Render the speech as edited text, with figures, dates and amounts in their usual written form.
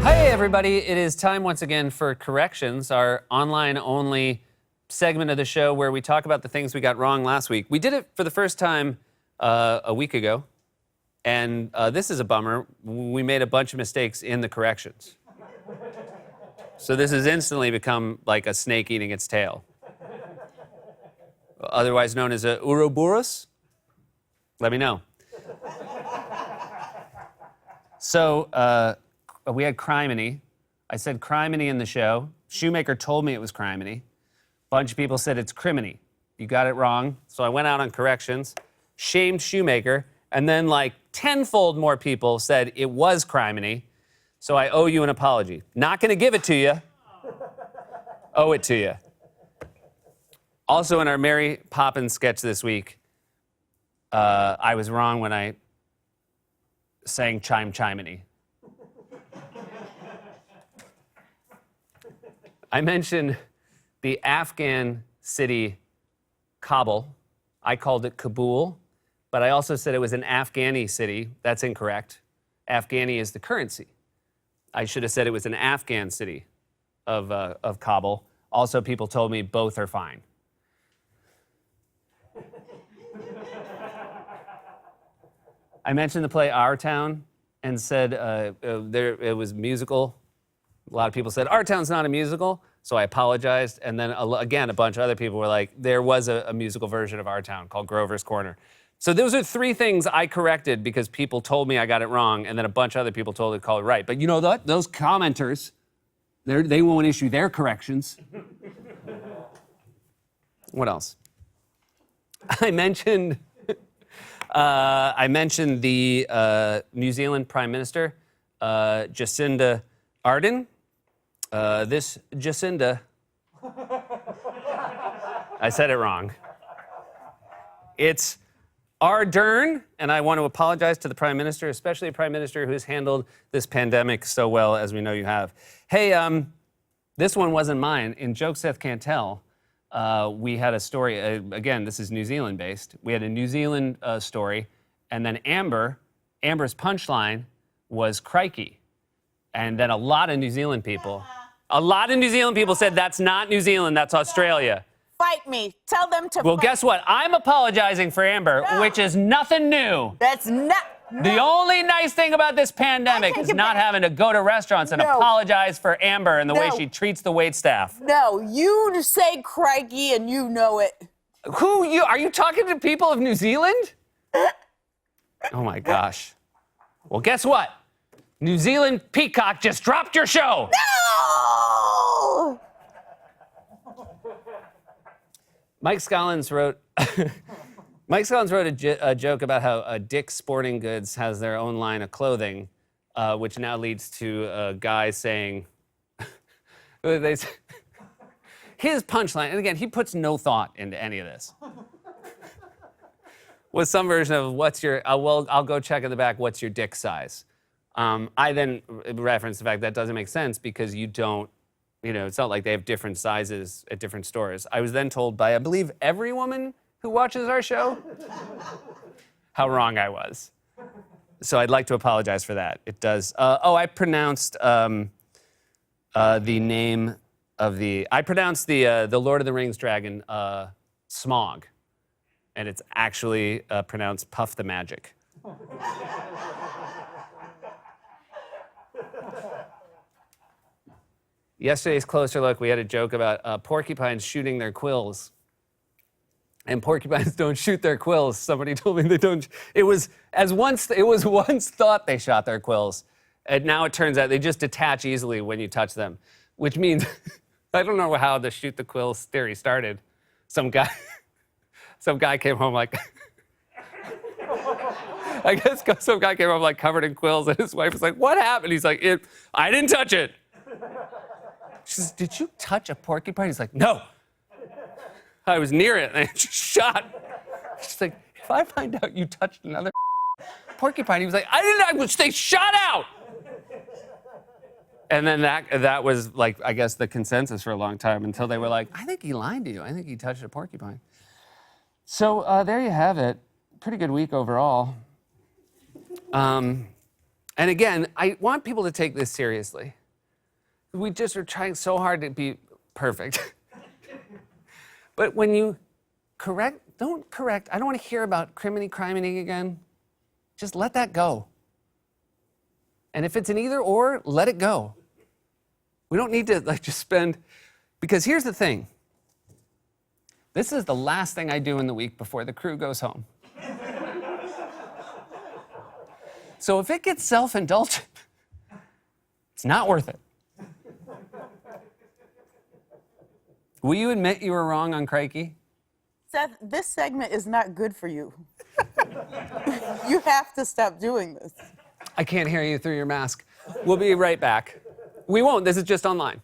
Hey, everybody. It is time once again for Corrections, our online-only segment of the show where we talk about the things we got wrong last week. We did it for the first time a week ago, and this is a bummer. We made a bunch of mistakes in the corrections. So this has instantly become like a snake eating its tail. Otherwise known as a Ouroboros? Let me know. So, we had criminy. I said criminy in the show. Shoemaker told me it was criminy. Bunch of people said it's criminy. You got it wrong. So I went out on corrections, shamed Shoemaker, and then like tenfold more people said it was criminy. So I owe you an apology. Not gonna give it to you. Owe it to you. Also in our Mary Poppins sketch this week, I was wrong when I sang chiminy. I mentioned the Afghan city Kabul. I called it Kabul, but I also said it was an Afghani city. That's incorrect. Afghani is the currency. I should have said it was an Afghan city of Kabul. Also, people told me both are fine. I mentioned the play Our Town and said it was musical. A lot of people said, Our Town's not a musical, so I apologized. And then, again, a bunch of other people were like, there was a musical version of Our Town called Grover's Corner. So those are three things I corrected because people told me I got it wrong, and then a bunch of other people told me to call it right. But you know what? Those commenters, they won't issue their corrections. What else? I mentioned the New Zealand Prime Minister, Jacinda Ardern. This Jacinda, I said it wrong. It's Ardern, and I want to apologize to the Prime Minister, especially a Prime Minister who's handled this pandemic so well, as we know you have. Hey, this one wasn't mine. In Jokes Seth Can't Tell, we had a story, again, this is New Zealand-based. We had a New Zealand story, and then Amber's punchline was crikey. And then a lot of New Zealand people said, that's not New Zealand, that's Australia. Fight me. Tell them to Well, fight. guess what? I'm apologizing for Amber, which is nothing new. That's not... The only nice thing about this pandemic is not having to go to restaurants and apologize for Amber and the way she treats the waitstaff. No, you say crikey and you know it. Are you talking to people of New Zealand? Oh my gosh. Well, guess what? New Zealand Peacock just dropped your show. No! Mike Scollins wrote a joke about how Dick's Sporting Goods has their own line of clothing, which now leads to a guy saying, his punchline, and again, he puts no thought into any of this, was some version of, what's your, I'll go check in the back, what's your dick size? I then referenced the fact that doesn't make sense because you don't, it's not like they have different sizes at different stores. I was then told by, I believe, every woman who watches our show how wrong I was. So I'd like to apologize for that. It does. I pronounced the name of the Lord of the Rings dragon Smaug, and it's actually pronounced Puff the Magic. Yesterday's Closer Look, we had a joke about porcupines shooting their quills. And porcupines don't shoot their quills. Somebody told me they don't. It was once thought they shot their quills. And now it turns out they just detach easily when you touch them. Which means, I don't know how the shoot the quills theory started. Some guy came home like, I guess some guy came home like covered in quills, and his wife was like, what happened? He's like, I didn't touch it. She says, did you touch a porcupine? He's like, no. I was near it, and I just shot. She's like, if I find out you touched another porcupine, he was like, I didn't, they shot out. And then that was like, I guess, the consensus for a long time until they were like, I think he lied to you. I think he touched a porcupine. So there you have it. Pretty good week overall. And again, I want people to take this seriously. We just are trying so hard to be perfect. But when you don't correct. I don't want to hear about criminy again. Just let that go. And if it's an either or, let it go. We don't need to just spend, because here's the thing. This is the last thing I do in the week before the crew goes home. So if it gets self-indulgent, it's not worth it. Will you admit you were wrong on Crikey? Seth, this segment is not good for you. You have to stop doing this. I can't hear you through your mask. We'll be right back. We won't. This is just online.